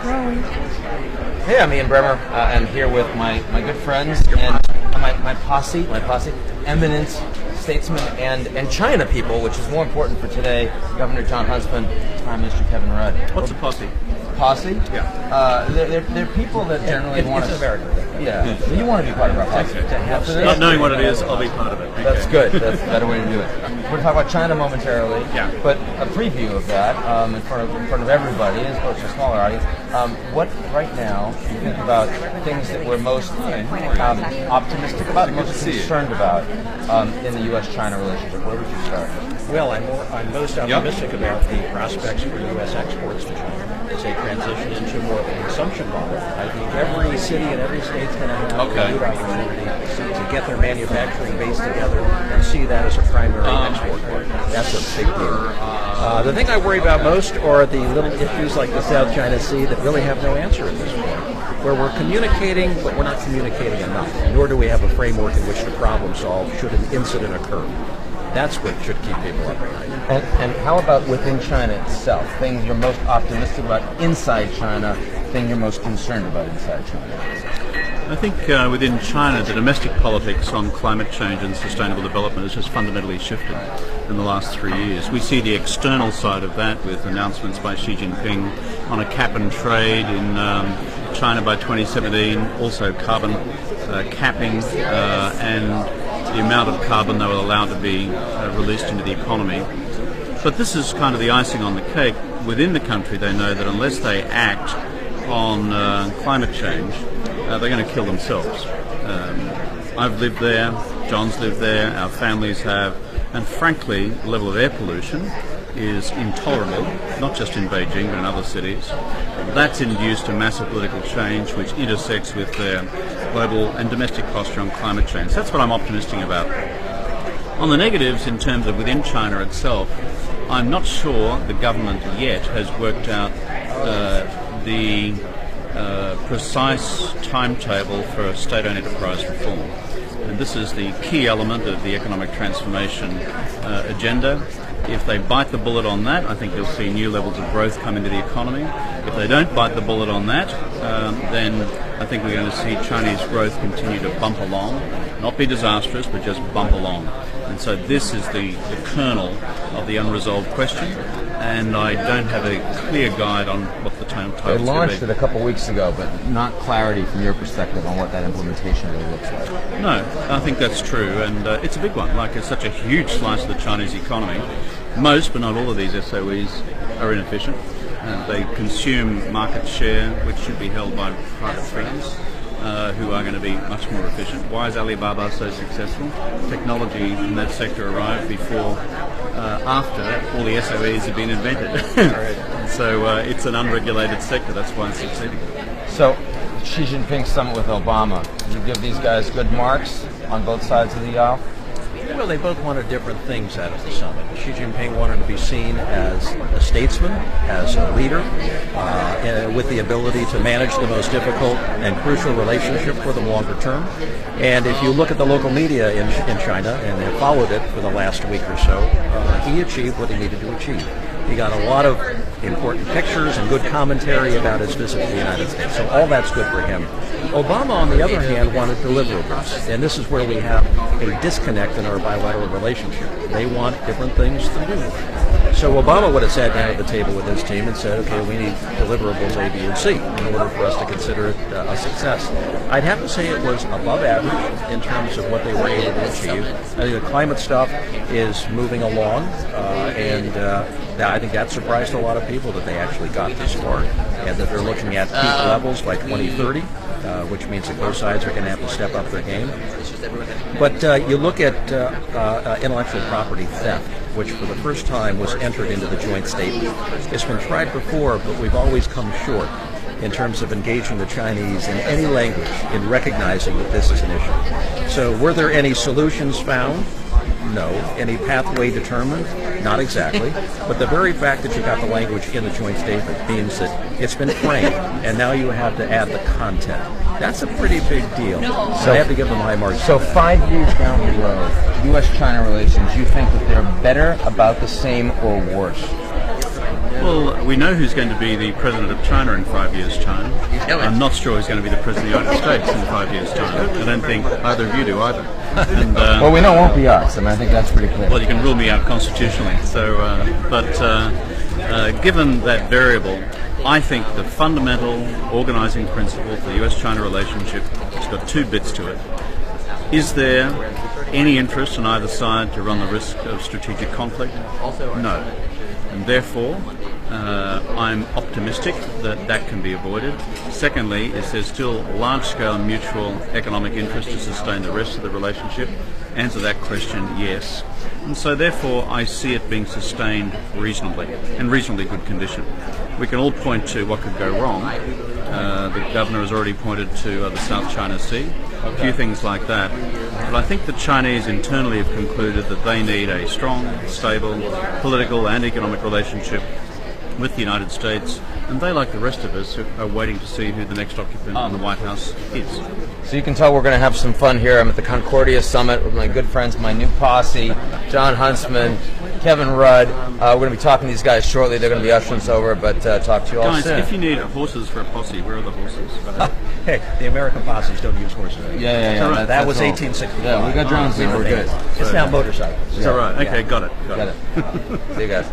Hey, I'm Ian Bremmer. I'm here with my good friends and my posse, eminent statesmen and China people, which is more important for today. Governor Jon Huntsman, Prime Minister Kevin Rudd. What's a posse? Posse? Yeah. They're people that generally want to... It's American. Yeah. So you want to be part of our posse. Not knowing what it is, I'll be part of it. Okay. That's good. That's a better way to do it. We're going to talk about China momentarily. Yeah. But a preview of that in front of everybody, as opposed to a smaller audience. What right now you think about things that we're most optimistic about, most concerned about in the U.S.-China relationship? Where would you start? Well, I'm most optimistic about the prospects for U.S. exports to China as they transition into more of a consumption model. I think every city and every state is going to have a good opportunity to get their manufacturing base together and see that as a primary export market. That's a big deal. The thing I worry about most are the little issues like the South China Sea that really have no answer at this point, where we're communicating, but we're not communicating enough, nor do we have a framework in which to problem solve should an incident occur. That's what should keep people up at night. And how about within China itself? Things you're most optimistic about inside China, thing you're most concerned about inside China? I think within China, the domestic politics on climate change and sustainable development has just fundamentally shifted in the last 3 years. We see the external side of that with announcements by Xi Jinping on a cap and trade in China by 2017, also carbon capping and the amount of carbon they were allowed to be released into the economy. But this is kind of the icing on the cake. Within the country, they know that unless they act on climate change, they're going to kill themselves. I've lived there, John's lived there, our families have, and frankly, the level of air pollution is intolerable, not just in Beijing but in other cities. That's induced a massive political change which intersects with their global and domestic posture on climate change. That's what I'm optimistic about. On the negatives, in terms of within China itself, I'm not sure the government yet has worked out the precise timetable for state-owned enterprise reform. And this is the key element of the economic transformation agenda. If they bite the bullet on that, I think you'll see new levels of growth come into the economy. If they don't bite the bullet on that, then I think we're going to see Chinese growth continue to bump along, not be disastrous, but just bump along. And so this is the kernel of the unresolved question, and I don't have a clear guide on what the timetable is. They launched it a couple weeks ago, but not clarity from your perspective on what that implementation really looks like. No, I think that's true, and it's a big one. Like, it's such a huge slice of the Chinese economy. Most, but not all of these SOEs are inefficient. They consume market share, which should be held by private firms, who are going to be much more efficient. Why is Alibaba so successful? Technology in that sector arrived before, after all the SOEs have been invented. So it's an unregulated sector, that's why it's succeeding. So, Xi Jinping summit with Obama. You give these guys good marks on both sides of the aisle? Well, they both wanted different things out of the summit. Xi Jinping wanted to be seen as a statesman, as a leader, with the ability to manage the most difficult and crucial relationship for the longer term. And if you look at the local media in China, and have followed it for the last week or so, he achieved what he needed to achieve. He got a lot of important pictures and good commentary about his visit to the United States. So all that's good for him. Obama, on the other hand, wanted deliverables. And this is where we have a disconnect in our bilateral relationship. They want different things to do. So Obama would have sat down at the table with his team and said, okay, we need deliverables A, B, and C in order for us to consider it a success. I'd have to say it was above average in terms of what they were able to achieve. I think the climate stuff is moving along, and I think that surprised a lot of people that they actually got this far, and that they're looking at peak levels by 2030, which means that both sides are going to have to step up their game. But you look at intellectual property theft, which for the first time was entered into the joint statement. It's been tried before, but we've always come short in terms of engaging the Chinese in any language in recognizing that this is an issue. So were there any solutions found? No. Any pathway determined? Not exactly. But the very fact that you got the language in the joint statement means that it's been framed, and now you have to add the content. That's a pretty big deal. So I have to give them high marks. So 5 years down the road, U.S.-China relations, you think that they're better, about the same, or worse? Well, we know who's going to be the president of China in 5 years' time. I'm not sure who's going to be the president of the United States in 5 years' time. I don't think either of you do either. And, well, we know it won't be us. I mean, I think that's pretty clear. well, you can rule me out constitutionally. So, given that variable, I think the fundamental organising principle for the US-China relationship has got two bits to it. Is there any interest on either side to run the risk of strategic conflict? No. And therefore, I'm optimistic that that can be avoided. Secondly, is there still large-scale mutual economic interest to sustain the rest of the relationship? Answer that question, yes. And so therefore, I see it being sustained reasonably, in reasonably good condition. We can all point to what could go wrong. The governor has already pointed to the South China Sea, a few things like that. But I think the Chinese internally have concluded that they need a strong, stable political and economic relationship with the United States, and they, like the rest of us, are waiting to see who the next occupant in the White House is. So you can tell we're going to have some fun here. I'm at the Concordia Summit with my good friends, my new posse, Jon Huntsman, Kevin Rudd. We're going to be talking to these guys shortly. They're going to be ushering us over, but talk to you all Guys, soon. if you need horses for a posse, where are the horses? Hey, the American posses don't use horses. Yeah. Right. That was all. 1865. Yeah, we got drones now. We're good. It's now motorcycles. It's all right. Okay, Yeah. got it. Got it. See you guys.